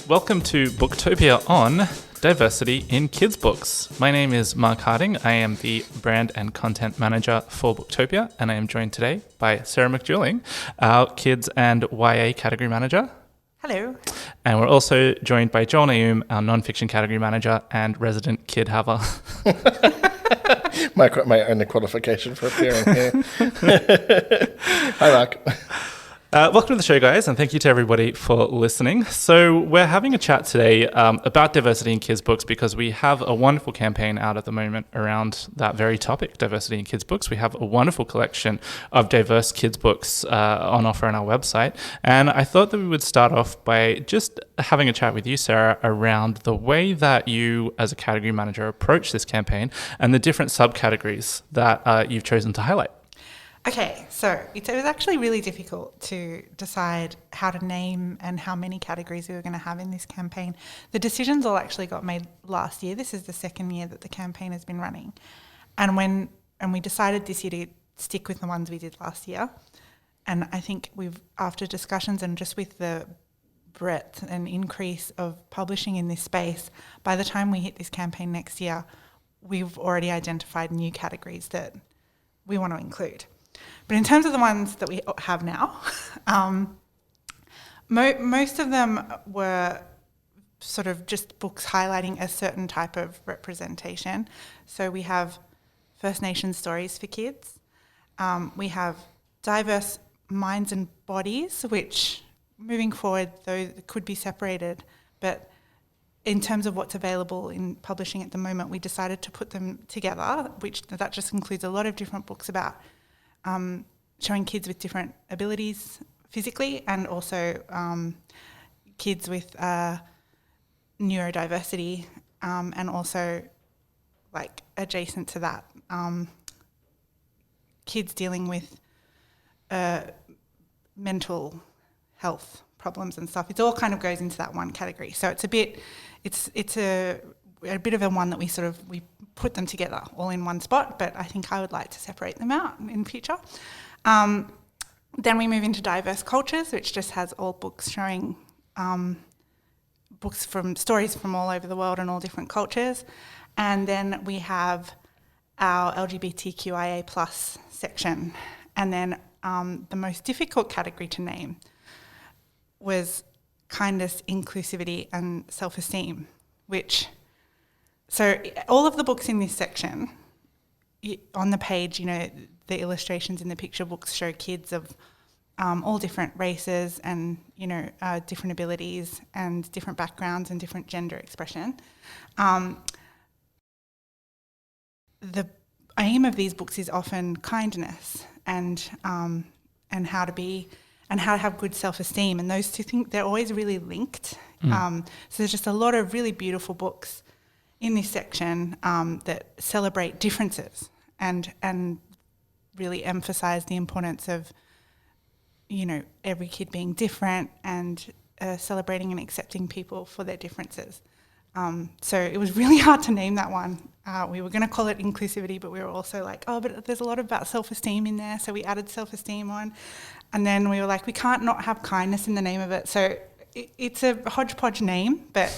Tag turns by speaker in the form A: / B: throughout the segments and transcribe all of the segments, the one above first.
A: welcome to Booktopia on diversity in kids' books. My name is Mark Harding. I am the brand and content manager for Booktopia, and I am joined today by Sarah McDuling, our kids and YA category manager.
B: Hello.
A: And we're also joined by Joel Naoum, our non-fiction category manager and resident kid haver.
C: my only qualification for appearing here. Hi, Mark.
A: Welcome to the show, guys, and thank you to everybody for listening. So we're having a chat today about diversity in kids' books because we have a wonderful campaign out at the moment around that very topic, diversity in kids' books. We have a wonderful collection of diverse kids' books on offer on our website. And I thought that we would start off by just having a chat with you, Sarah, around the way that you, as a category manager, approach this campaign and the different subcategories that you've chosen to highlight.
B: Okay, so it was actually really difficult to decide how to name and how many categories we were going to have in this campaign. The decisions all actually got made last year. This is the second year that the campaign has been running. And we decided this year to stick with the ones we did last year. And I think after discussions and just with the breadth and increase of publishing in this space, by the time we hit this campaign next year, we've already identified new categories that we want to include. But in terms of the ones that we have now, most of them were sort of just books highlighting a certain type of representation. So we have First Nations stories for kids. We have diverse minds and bodies, which moving forward, though, could be separated. But in terms of what's available in publishing at the moment, we decided to put them together, that just includes a lot of different books about showing kids with different abilities physically and also kids with neurodiversity and also, like, adjacent to that, kids dealing with mental health problems and stuff. It all kind of goes into that one category. So it's a bit of a one that we put them together all in one spot, but I think I would like to separate them out in future. Then we move into diverse cultures, which just has all books showing stories from all over the world and all different cultures. And then we have our LGBTQIA plus section. And then the most difficult category to name was kindness, inclusivity, and self-esteem, so all of the books in this section, on the page, the illustrations in the picture books show kids of all different races and, different abilities and different backgrounds and different gender expression. The aim of these books is often kindness and how to have good self-esteem, and those two things, they're always really linked. So there's just a lot of really beautiful books in this section that celebrate differences and really emphasize the importance of, every kid being different and celebrating and accepting people for their differences. So it was really hard to name that one. We were going to call it inclusivity, but we were also like, but there's a lot about self-esteem in there, so we added self-esteem on. And then we were like, we can't not have kindness in the name of it. So it's a hodgepodge name, but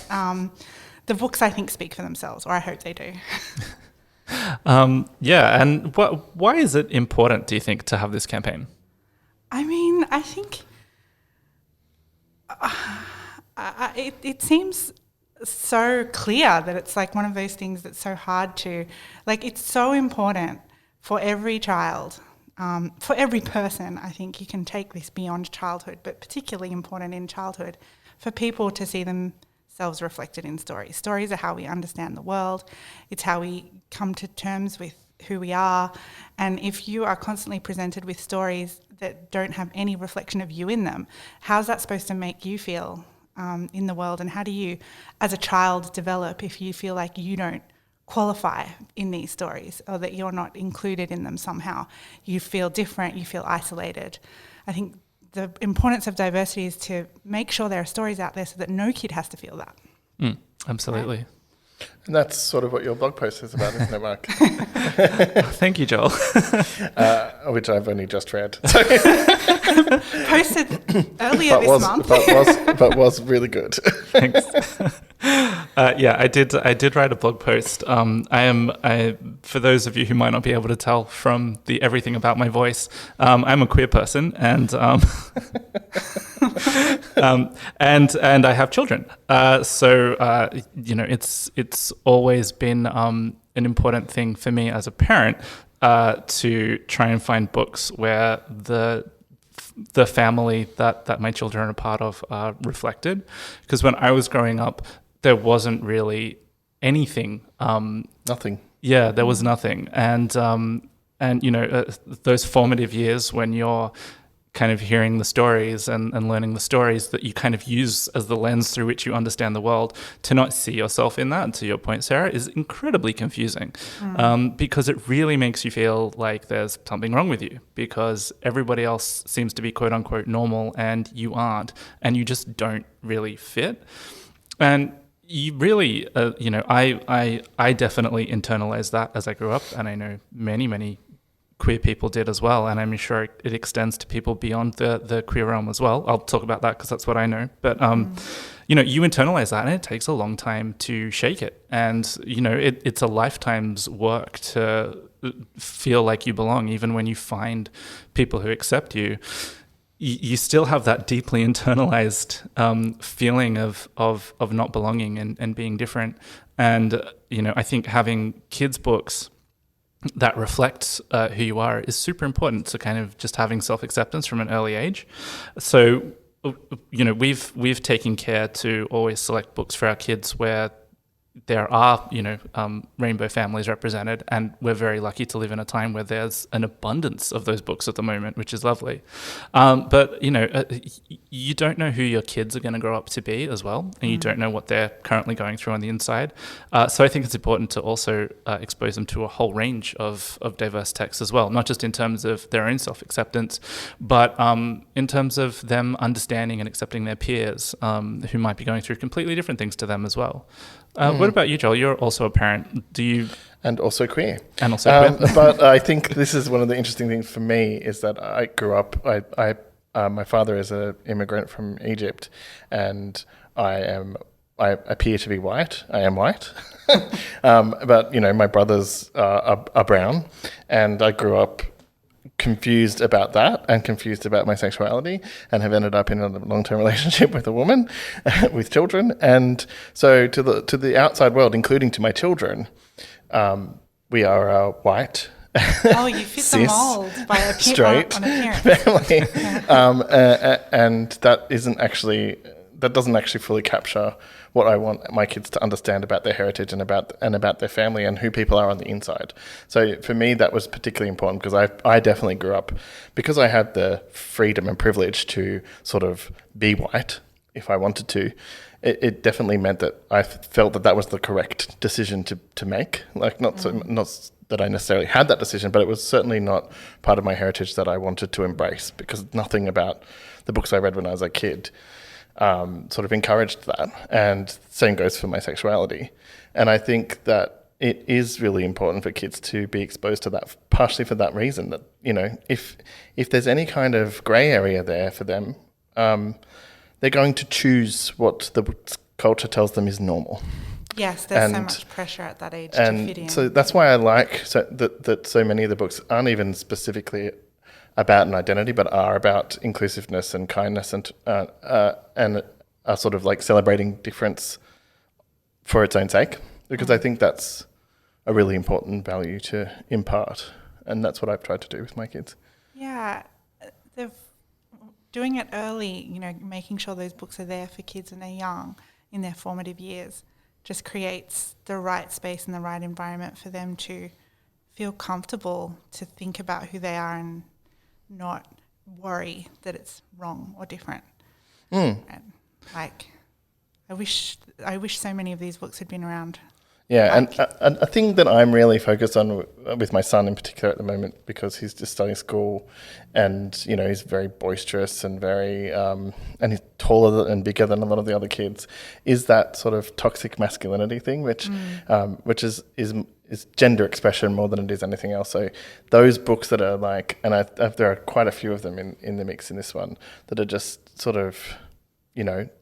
B: the books, I think, speak for themselves, or I hope they do.
A: And why is it important, do you think, to have this campaign?
B: I mean, I think it seems so clear that it's like one of those things that's so hard to, like, it's so important for every child, for every person. I think you can take this beyond childhood, but particularly important in childhood, for people to see themselves reflected in stories. Stories are how we understand the world. It's how we come to terms with who we are. And if you are constantly presented with stories that don't have any reflection of you in them, how's that supposed to make you feel in the world? And how do you, as a child, develop if you feel like you don't qualify in these stories or that you're not included in them somehow? You feel different, you feel isolated. I think the importance of diversity is to make sure there are stories out there so that no kid has to feel that.
A: Absolutely.
B: Right?
C: And that's sort of what your blog post is about, isn't it, Mark?
A: Thank you, Joel.
C: Which I've only just read.
B: Posted earlier this month.
C: but was really good.
A: Thanks. I did write a blog post. For those of you who might not be able to tell from the everything about my voice, I'm a queer person, and and I have children. It's always been an important thing for me as a parent to try and find books where the family that my children are a part of are reflected. Because when I was growing up, there wasn't really anything.
C: Nothing.
A: Yeah, there was nothing. And those formative years when you're kind of hearing the stories and learning the stories that you kind of use as the lens through which you understand the world, to not see yourself in that, and to your point, Sarah, is incredibly confusing because it really makes you feel like there's something wrong with you because everybody else seems to be quote unquote normal and you aren't, and you just don't really fit. And you really, I definitely internalized that as I grew up, and I know many queer people did as well, and I'm sure it extends to people beyond the queer realm as well. I'll talk about that because that's what I know. But you internalize that, and it takes a long time to shake it. And it's a lifetime's work to feel like you belong, even when you find people who accept you. You still have that deeply internalized feeling of not belonging and being different. And I think having kids' books that reflects who you are is super important to kind of just having self-acceptance from an early age. So, we've taken care to always select books for our kids where there are, rainbow families represented, and we're very lucky to live in a time where there's an abundance of those books at the moment, which is lovely. But you don't know who your kids are going to grow up to be as well, and you don't know what they're currently going through on the inside. So I think it's important to also expose them to a whole range of diverse texts as well, not just in terms of their own self-acceptance, but in terms of them understanding and accepting their peers who might be going through completely different things to them as well. What about you, Joel? You're also a parent. Do you?
C: And also queer.
A: And also queer.
C: But I think this is one of the interesting things for me is that I grew up, my father is an immigrant from Egypt, and I appear to be white. I am white. But, my brothers are brown, and I grew up confused about that and confused about my sexuality, and have ended up in a long-term relationship with a woman with children. And so to the outside world, including to my children, we are white.
B: Oh, you fit the mold by
C: straight
B: on appearance.
C: family. And that doesn't actually fully capture what I want my kids to understand about their heritage and about their family and who people are on the inside. So for me, that was particularly important because I definitely grew up, because I had the freedom and privilege to sort of be white if I wanted to. It definitely meant that I felt that was the correct decision to make. Like not that I necessarily had that decision, but it was certainly not part of my heritage that I wanted to embrace, because nothing about the books I read when I was a kid sort of encouraged that. And same goes for my sexuality. And I think that it is really important for kids to be exposed to that, partially for that reason, that, if there's any kind of grey area there for them, they're going to choose what the culture tells them is normal.
B: Yes, there's so much pressure at that age to fit in.
C: So that's why I like that so many of the books aren't even specifically about an identity, but are about inclusiveness and kindness and are sort of like celebrating difference for its own sake, because I think that's a really important value to impart, and that's what I've tried to do with my kids.
B: Yeah, doing it early, making sure those books are there for kids when they're young, in their formative years, just creates the right space and the right environment for them to feel comfortable to think about who they are and not worry that it's wrong or different. And I wish so many of these books had been around
C: Yeah, and a thing that I'm really focused on with my son in particular at the moment, because he's just starting school, and he's very boisterous and very and he's taller and bigger than a lot of the other kids, is that sort of toxic masculinity thing, which is gender expression more than it is anything else. So those books that are like, and there are quite a few of them in the mix in this one, that are just sort of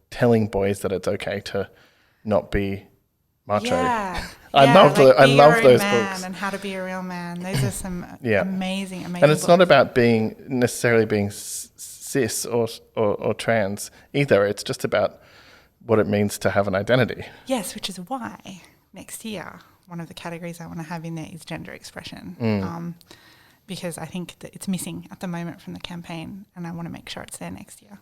C: telling boys that it's okay to not be macho.
B: Yeah.
C: I love those books.
B: And How to Be a Real Man. Those are some amazing
C: And it's
B: books.
C: not about necessarily being cis or trans either. It's just about what it means to have an identity.
B: Yes, which is why next year one of the categories I want to have in there is gender expression, because I think that it's missing at the moment from the campaign, and I want to make sure it's there next year.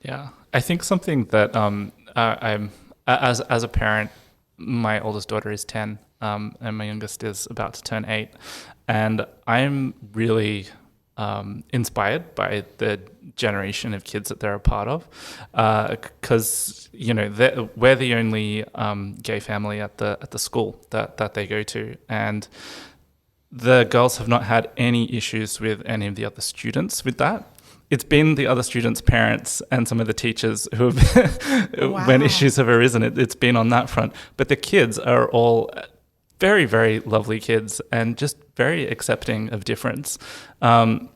A: Yeah, I think something that I'm as a parent. My oldest daughter is 10, and my youngest is about to turn 8. And I'm really inspired by the generation of kids that they're a part of, because we're the only gay family at the school that they go to, and the girls have not had any issues with any of the other students with that. It's been the other students' parents and some of the teachers who have, when issues have arisen, it's been on that front. But the kids are all very, very lovely kids and just very accepting of difference, and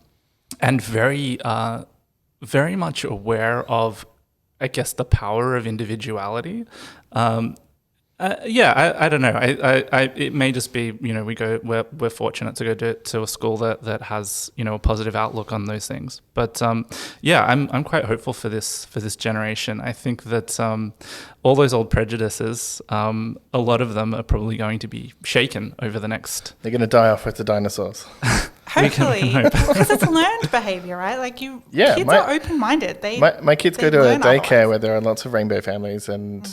A: very, very much aware of, I guess, the power of individuality. I don't know. It may just be, we're fortunate to go to a school that has, a positive outlook on those things. But I'm quite hopeful for this generation. I think that all those old prejudices, a lot of them are probably going to be shaken over the next.
C: They're going to die off with the dinosaurs.
B: Hopefully, because it's learned behaviour, right? Like kids are open-minded.
C: My kids go to a daycare where there are lots of rainbow families, and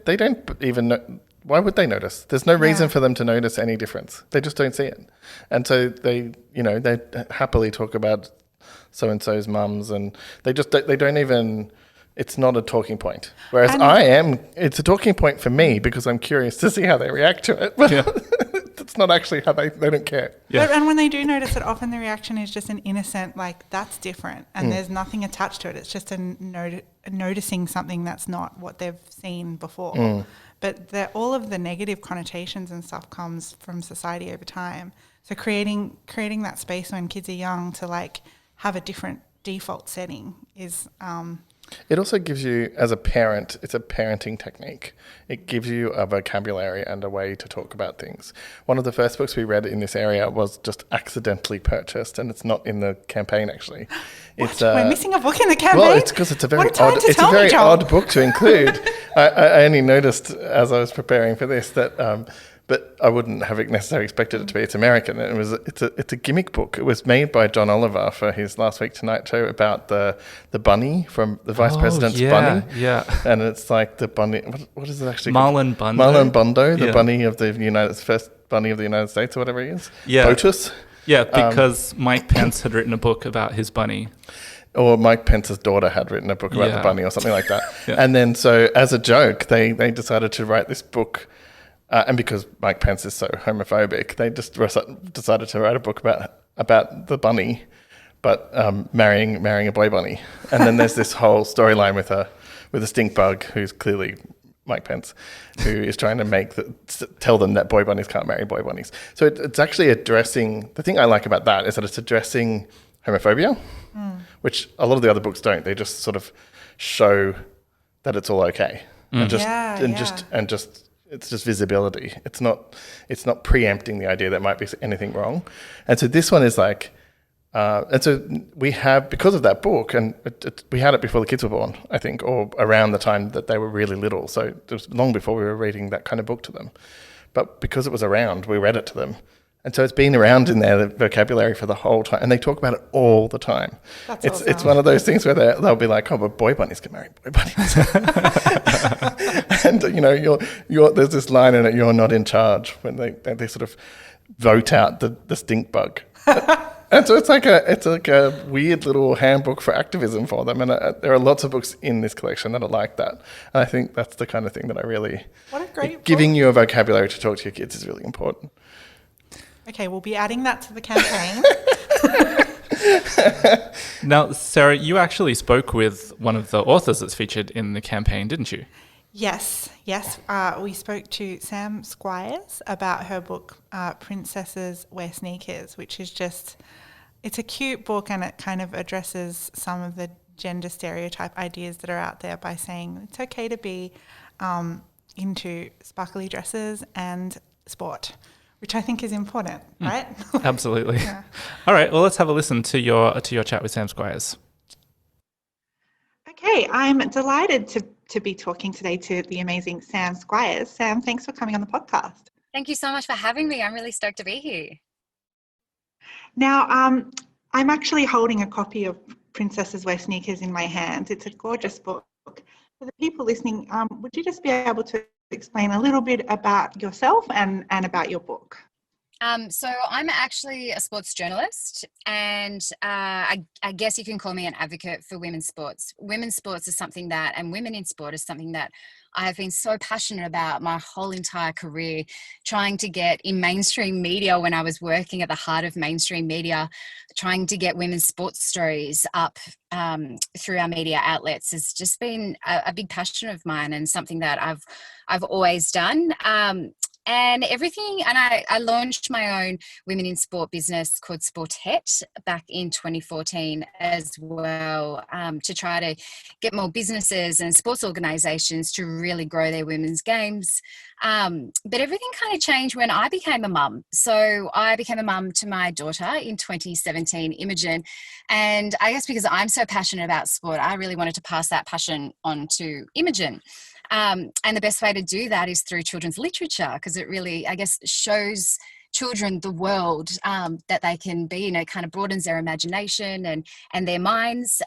C: they don't even know. Why would they notice? There's no reason for them to notice any difference. They just don't see it, and so they happily talk about so and so's mums, and they don't even. It's not a talking point. Whereas it's a talking point for me because I'm curious to see how they react to it. But it's not actually how they don't care.
B: Yeah. And when they do notice it, often the reaction is just an innocent, like, that's different. And there's nothing attached to it. It's just noticing something that's not what they've seen before. But all of the negative connotations and stuff comes from society over time. So creating that space when kids are young to, like, have a different default setting is...
C: It also gives you, as a parent, it's a parenting technique. It gives you a vocabulary and a way to talk about things. One of the first books we read in this area was just accidentally purchased, and it's not in the campaign, actually.
B: We're missing a book in the campaign?
C: Well, it's because it's a very odd book to include. I only noticed as I was preparing for this that... but I wouldn't have necessarily expected it to be. It's American. It's a gimmick book. It was made by John Oliver for his Last Week Tonight show about the bunny from the Vice President's bunny. Yeah. And it's like the bunny. What is it actually?
A: Marlon Bundo.
C: Marlon Bundo, the bunny of the first bunny of the United States, or whatever he is.
A: Yeah.
C: Botus.
A: Yeah, because Mike Pence had written a book about his bunny.
C: Or Mike Pence's daughter had written a book about the bunny or something like that.
A: Yeah.
C: And then so as a joke, they decided to write this book. And because Mike Pence is so homophobic, they just decided to write a book about the bunny, but marrying a boy bunny. And then there's this whole storyline with a stink bug who's clearly Mike Pence, who is trying to tell them that boy bunnies can't marry boy bunnies. So it's actually addressing, the thing I like about that is that it's addressing homophobia, which a lot of the other books don't. They just sort of show that it's all okay. It's just visibility. It's not preempting the idea that might be anything wrong. And so this one is like, and so we have, because of that book, and we had it before the kids were born, I think, or around the time that they were really little. So it was long before we were reading that kind of book to them. But because it was around, we read it to them. And so it's been around in their vocabulary for the whole time, and they talk about it all the time. It's one of those things where they'll be like, "Oh, but boy bunnies can marry boy bunnies," and there's this line in it: "You're not in charge," when they sort of vote out the stink bug. And so it's like a weird little handbook for activism for them, and there are lots of books in this collection that are like that. And I think that's the kind of thing that I really
B: What a great
C: giving
B: book.
C: you a vocabulary to talk to your kids is really important.
B: Okay, we'll be adding that to the campaign.
A: Now, Sarah, you actually spoke with one of the authors that's featured in the campaign, didn't you?
B: Yes. We spoke to Sam Squiers about her book, Princesses Wear Sneakers, which is it's a cute book, and it kind of addresses some of the gender stereotype ideas that are out there by saying it's okay to be into sparkly dresses and sport, which I think is important, right?
A: Absolutely.
B: Yeah.
A: All right, well, let's have a listen to your chat with Sam Squiers.
B: Okay, I'm delighted to be talking today to the amazing Sam Squiers. Sam, thanks for coming on the podcast.
D: Thank you so much for having me. I'm really stoked to be here.
B: Now, I'm actually holding a copy of Princesses Wear Sneakers in my hands. It's a gorgeous book. For the people listening, would you just be able to explain a little bit about yourself and about your book?
D: So I'm actually a sports journalist, and I guess you can call me an advocate for women's sports. Women's sports is something that, and women in sport is something that I have been so passionate about my whole entire career, trying to get in mainstream media when I was working at the heart of mainstream media, trying to get women's sports stories up through our media outlets has just been a big passion of mine, and something that I've always done. And I launched my own women in sport business called Sportette back in 2014 as well, to try to get more businesses and sports organisations to really grow their women's games. But everything kind of changed when I became a mum. So I became a mum to my daughter in 2017, Imogen. And I guess because I'm so passionate about sport, I really wanted to pass that passion on to Imogen. And the best way to do that is through children's literature, because it really, I guess, shows children the world that they can be, kind of broadens their imagination and their minds.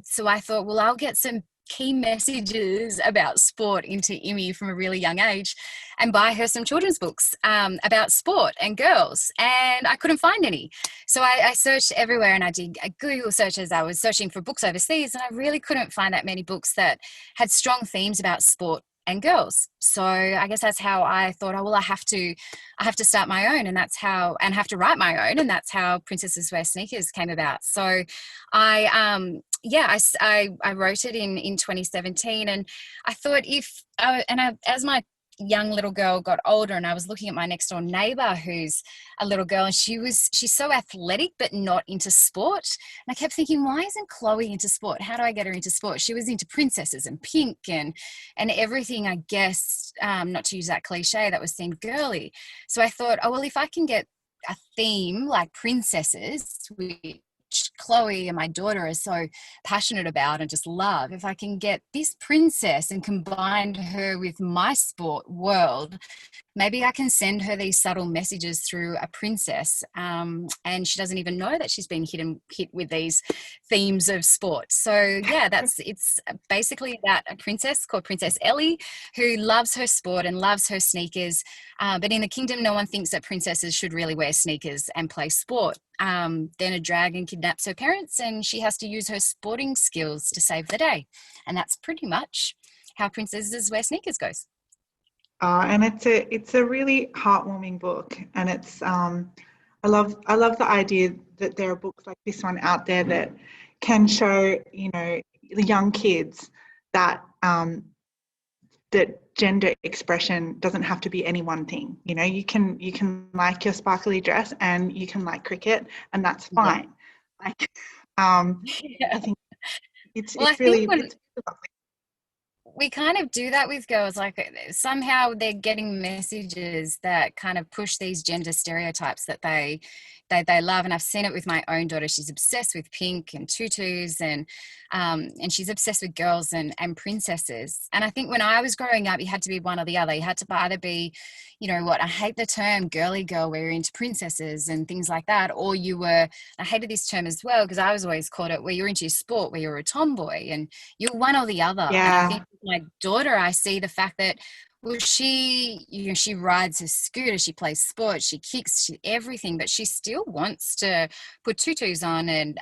D: So I thought, well, I'll get some key messages about sport into Imi from a really young age and buy her some children's books about sport and girls, and I couldn't find any. So I searched everywhere, and I did a Google search as I was searching for books overseas, and I really couldn't find that many books that had strong themes about sport and girls. So I guess that's how I thought, oh, well, I have to start my own, and have to write my own, and that's how Princesses Wear Sneakers came about. So I wrote it in 2017, and I thought as my young little girl got older, and I was looking at my next door neighbor who's a little girl, and she's so athletic but not into sport, and I kept thinking, why isn't Chloe into sport? How do I get her into sport? She was into princesses and pink and everything, I guess, not to use that cliche, that was themed girly. So I thought, oh, well, if I can get a theme like princesses, which Chloe and my daughter are so passionate about and just love, if I can get this princess and combine her with my sport world, maybe I can send her these subtle messages through a princess, and she doesn't even know that she's been hit with these themes of sport. So yeah, it's basically that, a princess called Princess Ellie who loves her sport and loves her sneakers, but in the kingdom no one thinks that princesses should really wear sneakers and play sport. Then a dragon kidnaps her parents, and she has to use her sporting skills to save the day, and that's pretty much how Princesses Wear Sneakers goes.
B: And it's a really heartwarming book, and it's I love the idea that there are books like this one out there that can show the young kids that that gender expression doesn't have to be any one thing. You can like your sparkly dress and you can like cricket, and that's fine. Like I think it's really lovely.
D: We kind of do that with girls, like somehow they're getting messages that kind of push these gender stereotypes that they love. And I've seen it with my own daughter. She's obsessed with pink and tutus, and she's obsessed with girls and princesses. And I think when I was growing up, you had to be one or the other. You had to either be, I hate the term girly girl, where you're into princesses and things like that, or I hated this term as well because I was always called it where you're into your sport, where you're a tomboy, and you're one or the other.
B: Yeah.
D: And I think with my daughter, I see the fact that Well, she rides a scooter, she plays sports, she kicks, everything, but she still wants to put tutus on and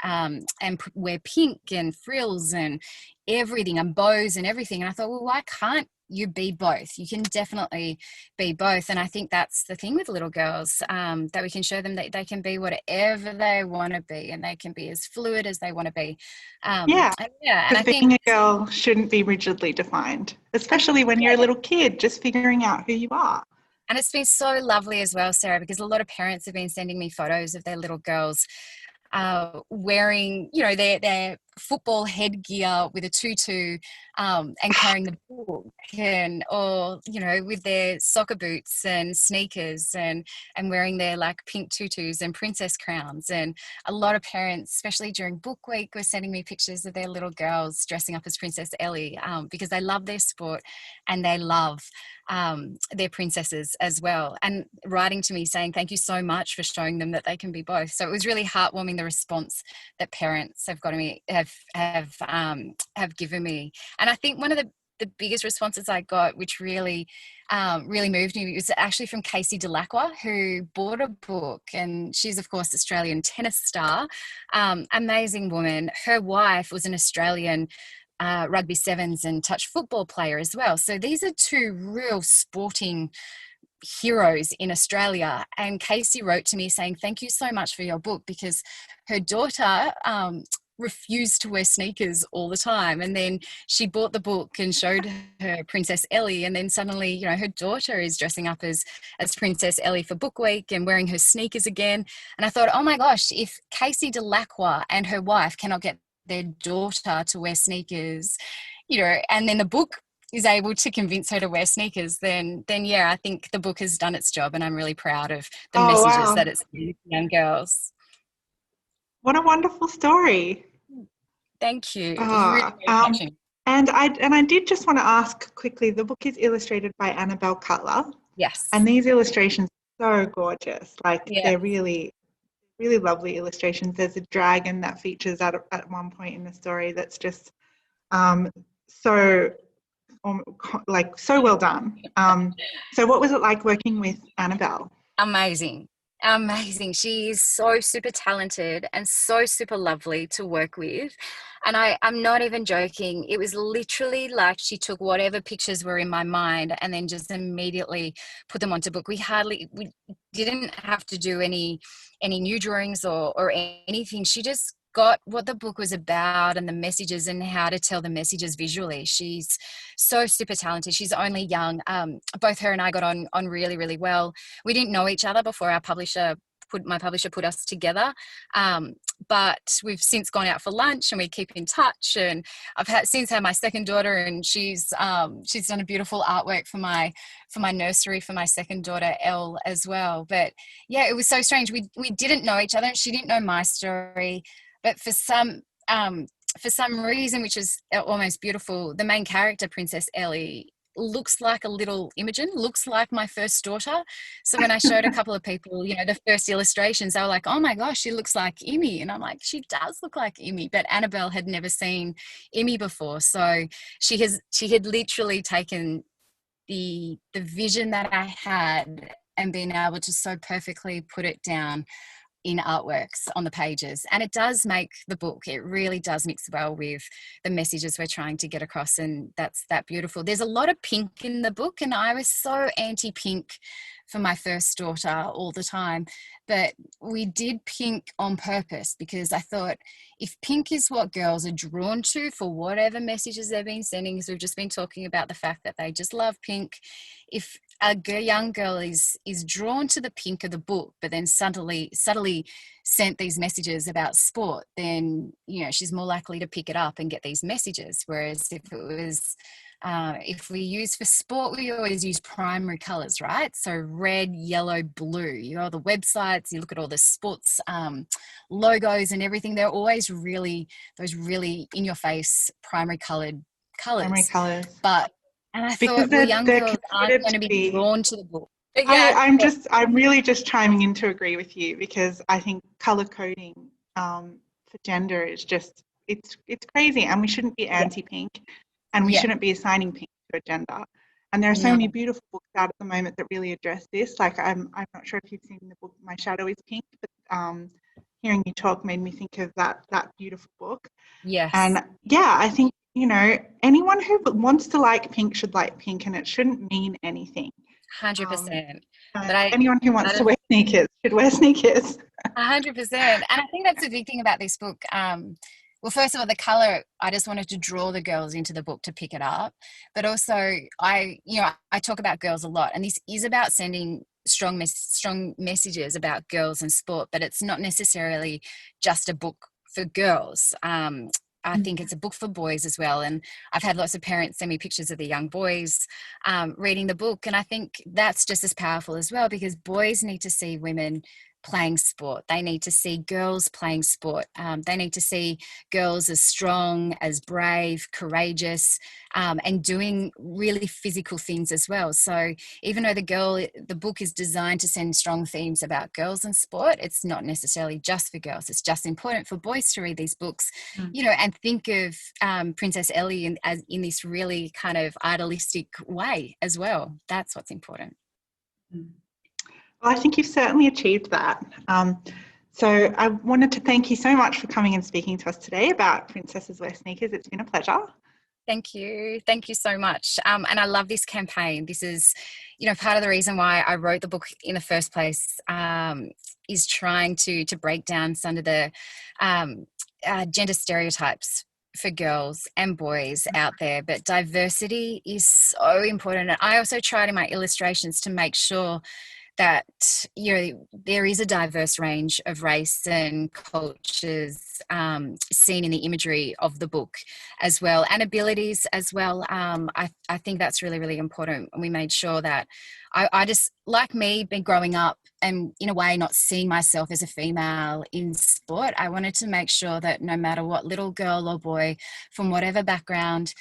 D: wear pink and frills and everything and bows and everything. And I thought, well, why can't you be both? You can definitely be both. And I think that's the thing with little girls, that we can show them that they can be whatever they want to be, and they can be as fluid as they want to be.
B: Yeah,
D: and I
B: because
D: think
B: being a girl shouldn't be rigidly defined, especially when you're a little kid just figuring out who you are.
D: And it's been so lovely as well, Sarah, because a lot of parents have been sending me photos of their little girls wearing, their football headgear with a tutu, and carrying the book, or with their soccer boots and sneakers and wearing their like pink tutus and princess crowns. And a lot of parents, especially during book week, were sending me pictures of their little girls dressing up as Princess Ellie, because they love their sport and they love their princesses as well, and writing to me saying thank you so much for showing them that they can be both. So it was really heartwarming, the response that parents have got to me, have given me. And I think one of the biggest responses I got, which really moved me, was actually from Casey Delacqua, who bought a book, and she's of course Australian tennis star, amazing woman. Her wife was an Australian rugby sevens and touch football player as well. So these are two real sporting heroes in Australia. And Casey wrote to me saying, thank you so much for your book, because her daughter refused to wear sneakers all the time. And then she bought the book and showed her Princess Ellie. And then suddenly, her daughter is dressing up as Princess Ellie for book week and wearing her sneakers again. And I thought, oh my gosh, if Casey Delacqua and her wife cannot get their daughter to wear sneakers, and then the book is able to convince her to wear sneakers, then yeah, I think the book has done its job, and I'm really proud of the messages that it's giving young girls.
B: What a wonderful story.
D: Thank you. It was really touching.
B: And I did just want to ask quickly, the book is illustrated by Annabelle Cutler.
D: Yes.
B: And these illustrations are so gorgeous. They're really, really lovely illustrations. There's a dragon that features at one point in the story that's just so well done. So what was it like working with Annabelle?
D: Amazing. She is so super talented and so super lovely to work with. And I'm not even joking. It was literally like she took whatever pictures were in my mind and then just immediately put them onto book. We didn't have to do any new drawings or anything. She just got what the book was about and the messages and how to tell the messages visually. She's so super talented. She's only young. Both her and I got on really, really well. We didn't know each other before my publisher put us together. But we've since gone out for lunch and we keep in touch. And I've since had my second daughter, and she's done a beautiful artwork for my nursery for my second daughter, Elle, as well. But yeah, it was so strange. We didn't know each other. She didn't know my story. But for some reason, which is almost beautiful, the main character, Princess Ellie, looks like a little Imogen, looks like my first daughter. So when I showed a couple of people, the first illustrations, they were like, oh my gosh, she looks like Immy. And I'm like, she does look like Immy. But Annabelle had never seen Immy before. So she had literally taken the vision that I had and been able to so perfectly put it down in artworks on the pages. And it does make the book, it really does mix well with the messages we're trying to get across, and that's that beautiful. There's a lot of pink in the book, and I was so anti-pink for my first daughter all the time, but we did pink on purpose because I thought if pink is what girls are drawn to for whatever messages they've been sending, because we've just been talking about the fact that they just love pink, if a young girl is drawn to the pink of the book, but then subtly sent these messages about sport, then she's more likely to pick it up and get these messages. Whereas if it was if we use for sport, we always use primary colors, right? So red, yellow, blue. You go to the websites, you look at all the sports logos and everything. They're always those really in your face primary colored colors.
B: Primary colors.
D: And I thought, well, young girls aren't going to be drawn to the book.
B: Yeah. I'm really just chiming in to agree with you, because I think color coding for gender is just, it's crazy, and we shouldn't be anti-pink, and we shouldn't be assigning pink to a gender. And there are so
D: No.
B: many beautiful books out at the moment that really address this. Like I'm not sure if you've seen the book My Shadow is Pink, but hearing you talk made me think of that beautiful book.
D: Yes.
B: And yeah, I think, anyone who wants to like pink should like pink, and it shouldn't mean anything.
D: 100%.
B: So
D: But
B: anyone who wants to wear sneakers should wear sneakers.
D: 100%. And I think that's the big thing about this book. Well, first of all, the color, I just wanted to draw the girls into the book to pick it up. But also, I talk about girls a lot, and this is about sending strong messages about girls and sport, but it's not necessarily just a book for girls. I think it's a book for boys as well. And I've had lots of parents send me pictures of the young boys reading the book. And I think that's just as powerful as well, because boys need to see women playing sport. They need to see girls playing sport. They need to see girls as strong, as brave, courageous, and doing really physical things as well. So even though the book is designed to send strong themes about girls and sport, it's not necessarily just for girls. It's just important for boys to read these books, and think of Princess Ellie in this really kind of idealistic way as well. That's what's important.
B: Well, I think you've certainly achieved that. So I wanted to thank you so much for coming and speaking to us today about Princesses Wear Sneakers. It's been a pleasure.
D: Thank you. Thank you so much. And I love this campaign. This is, part of the reason why I wrote the book in the first place, is trying to break down some of the gender stereotypes for girls and boys out there. But diversity is so important. And I also tried in my illustrations to make sure that there is a diverse range of race and cultures seen in the imagery of the book as well, and abilities as well. I think that's really, really important. And we made sure that I just, like me, been growing up and in a way not seeing myself as a female in sport, I wanted to make sure that no matter what little girl or boy from whatever background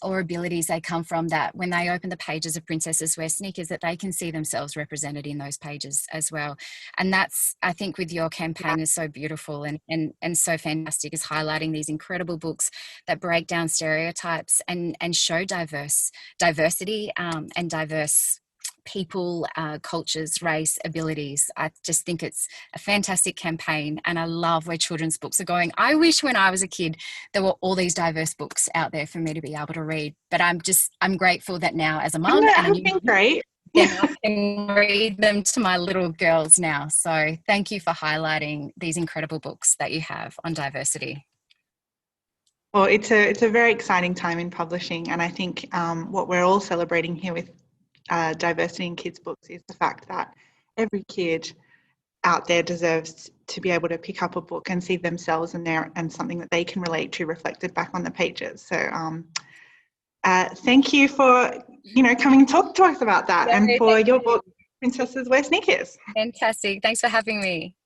D: or abilities they come from, that when they open the pages of Princesses Wear Sneakers, that they can see themselves represented in those pages as well. And that's, I think, with your campaign is so beautiful and so fantastic, is highlighting these incredible books that break down stereotypes and show diversity and diverse people, cultures, race, abilities. I just think it's a fantastic campaign, and I love where children's books are going. I wish when I was a kid there were all these diverse books out there for me to be able to read, but I'm grateful that now as a mum
B: That has been great.
D: I can read them to my little girls now. So thank you for highlighting these incredible books that you have on diversity.
B: Well, it's a very exciting time in publishing, and I think what we're all celebrating here with diversity in kids' books is the fact that every kid out there deserves to be able to pick up a book and see themselves in there and something that they can relate to reflected back on the pages. So thank you for coming and talk to us about that, and for your book Princesses Wear Sneakers.
D: Fantastic. Thanks for having me.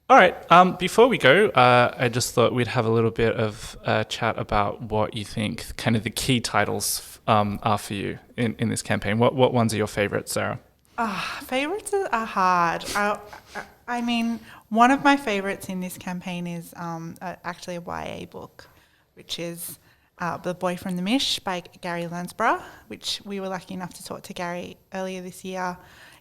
A: All right. Before we go, I just thought we'd have a little bit of a chat about what you think kind of the key titles are for you in this campaign. What ones are your favorites, Sarah?
B: Favorites are hard. I mean, one of my favorites in this campaign is actually a YA book, which is The Boy from the Mish by Gary Lansborough, which we were lucky enough to talk to Gary earlier this year.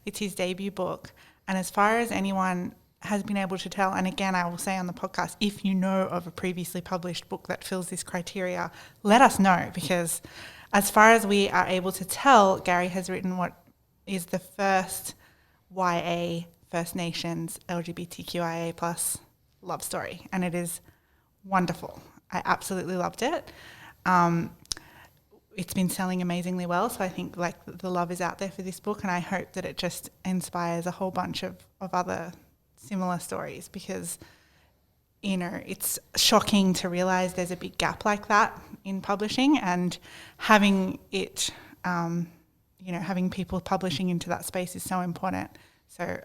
B: It's his debut book. And as far as anyone has been able to tell, and again, I will say on the podcast, if you know of a previously published book that fills this criteria, let us know, because as far as we are able to tell, Gary has written what is the first YA First Nations LGBTQIA plus love story, and it is wonderful. I absolutely loved it. It's been selling amazingly well, so I think the love is out there for this book, and I hope that it just inspires a whole bunch of other similar stories, because it's shocking to realize there's a big gap like that in publishing, and having it having people publishing into that space is so important. So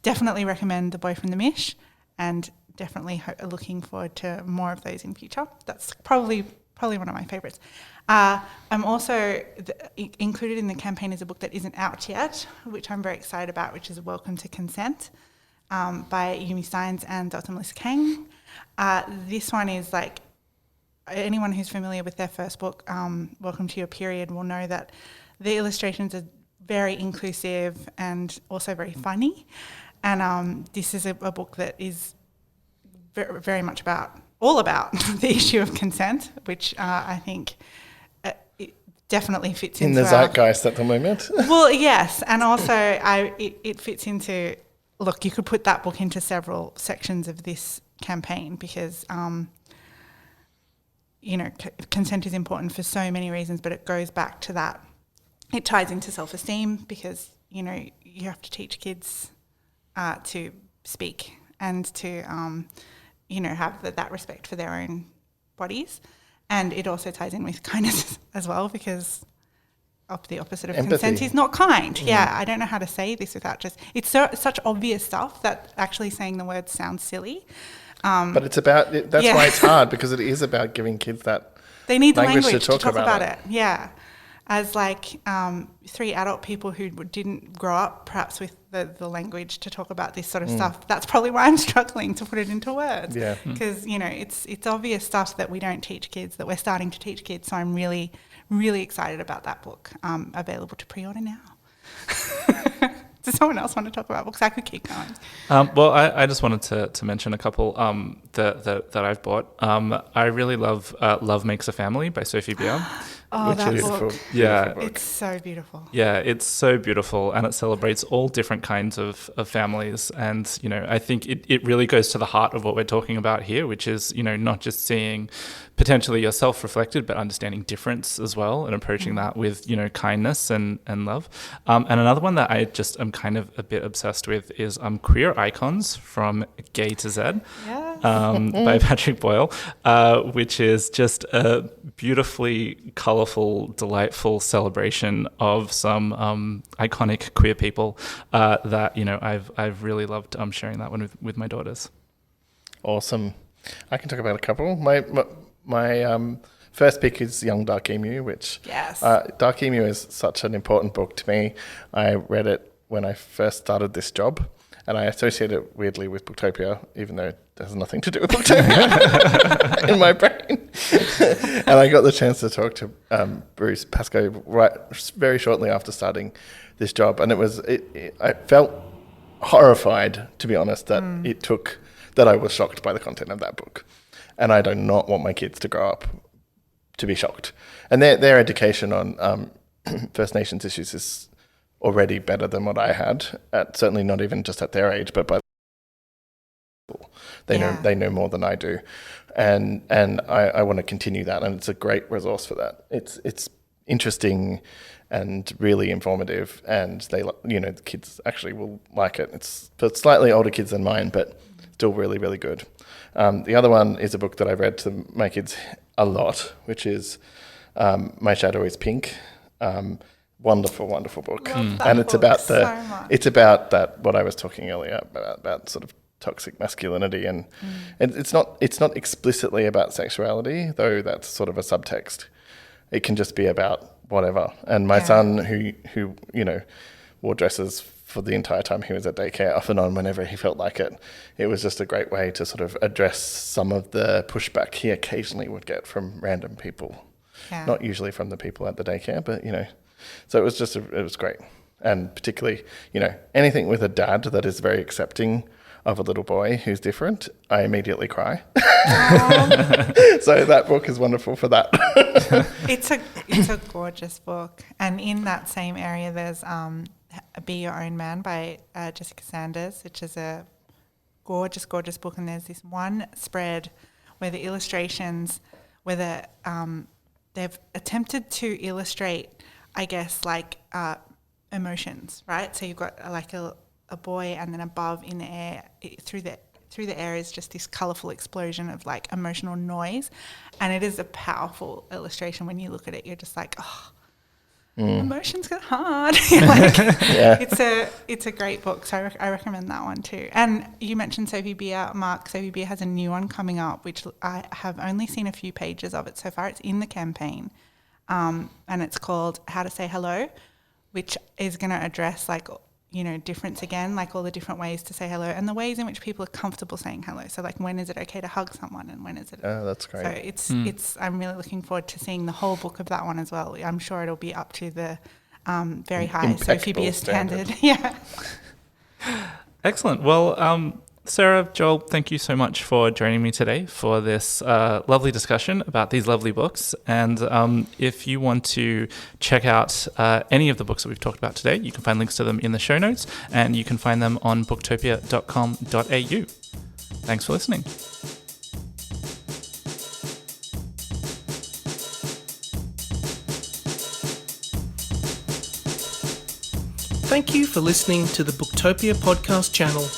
B: definitely recommend The Boy from the Mish, and definitely looking forward to more of those in future. That's probably one of my favorites. I'm also included in the campaign as a book that isn't out yet, which I'm very excited about, which is Welcome to Consent by Yumi Steins and Dr. Melissa Kang. This one is anyone who's familiar with their first book, Welcome to Your Period, will know that the illustrations are very inclusive and also very funny. And this is a book that is very, very much all about the issue of consent, which I think it definitely fits
C: in
B: into
C: the zeitgeist at the moment.
B: Well, yes, and also it fits into. Look, you could put that book into several sections of this campaign because, consent is important for so many reasons, but it goes back to that. It ties into self-esteem because, you have to teach kids to speak and to, have that respect for their own bodies. And it also ties in with kindness as well because the opposite of
C: empathy.
B: Consent is not kind. Yeah, I don't know how to say this without it's such obvious stuff that actually saying the words sounds silly.
C: But it's about, that's why it's hard, because it is about giving kids that
B: they need the language
C: to talk
B: about it. Yeah. As three adult people who didn't grow up perhaps with the language to talk about this sort of stuff, that's probably why I'm struggling to put it into words.
C: Yeah.
B: Because, it's obvious stuff that we don't teach kids, that we're starting to teach kids. So I'm really, really excited about that book, available to pre-order now. Does someone else want to talk about books? I could keep going.
A: Well, I just wanted to mention a couple that I've bought. I really love Love Makes a Family by Sophie Beer.
B: Oh, that book.
A: Yeah.
B: It's so beautiful.
A: Yeah, it's so beautiful, and it celebrates all different kinds of families. And, I think it really goes to the heart of what we're talking about here, which is, not just seeing potentially yourself reflected, but understanding difference as well and approaching that with, kindness and love. And another one that I just am kind of a bit obsessed with is Queer Icons from Gay to Z by Patrick Boyle, which is just a beautifully colourful, delightful celebration of some iconic queer people that, I've really loved sharing that one with my daughters.
C: Awesome. I can talk about a couple. My first pick is Young Dark Emu, which Dark Emu is such an important book to me. I read it when I first started this job, and I associate it weirdly with Booktopia, even though it has nothing to do with Booktopia in my brain. And I got the chance to talk to Bruce Pascoe very shortly after starting this job, and I felt horrified, to be honest, that I was shocked by the content of that book. And I do not want my kids to grow up to be shocked. And their education on First Nations issues is already better than what I had, certainly not even just at their age, but by they know more than I do. And I want to continue that, and it's a great resource for that. It's interesting and really informative, and the kids actually will like it. It's for slightly older kids than mine, but still really, really good. The other one is a book that I've read to my kids a lot, which is My Shadow is Pink. Wonderful, wonderful book. And it's about that what I was talking earlier about sort of toxic masculinity, and it's not explicitly about sexuality, though that's sort of a subtext. It can just be about whatever. And my son, who wore dresses for the entire time he was at daycare, off and on, whenever he felt like it. It was just a great way to sort of address some of the pushback he occasionally would get from random people. Yeah. Not usually from the people at the daycare, but, so it was great. And particularly, anything with a dad that is very accepting of a little boy who's different, I immediately cry. So that book is wonderful for that.
B: It's a gorgeous book. And in that same area, there's Be Your Own Man by Jessica Sanders, which is a gorgeous, gorgeous book. And there's this one spread where the illustrations, where they've attempted to illustrate, I guess, emotions, right? So you've got a boy, and then above in the air, through the air is just this colourful explosion of emotional noise, and it is a powerful illustration. When you look at it, you're just like, oh, emotions get hard. It's a great book, so I recommend that one too. And you mentioned Sophie Beer, Mark. Sophie Beer has a new one coming up, which I have only seen a few pages of it so far. It's in the campaign, and it's called How to Say Hello, which is going to address difference again, like all the different ways to say hello and the ways in which people are comfortable saying hello. So like, when is it okay to hug someone and when is it?
C: Oh, that's great.
B: So it's I'm really looking forward to seeing the whole book of that one as well. I'm sure it'll be up to the very high Sophie Beer standard. Yeah.
A: Excellent. Well, Sarah, Joel, thank you so much for joining me today for this lovely discussion about these lovely books. And if you want to check out any of the books that we've talked about today, you can find links to them in the show notes, and you can find them on booktopia.com.au. Thanks for listening.
E: Thank you for listening to the Booktopia podcast channel.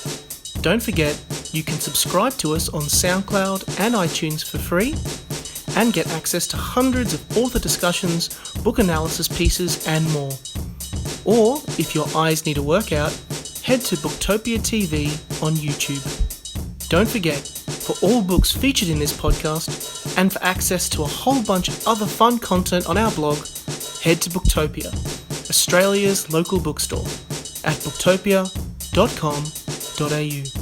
E: Don't forget, you can subscribe to us on SoundCloud and iTunes for free and get access to hundreds of author discussions, book analysis pieces, and more. Or, if your eyes need a workout, head to Booktopia TV on YouTube. Don't forget, for all books featured in this podcast and for access to a whole bunch of other fun content on our blog, head to Booktopia, Australia's local bookstore, at booktopia.com.au.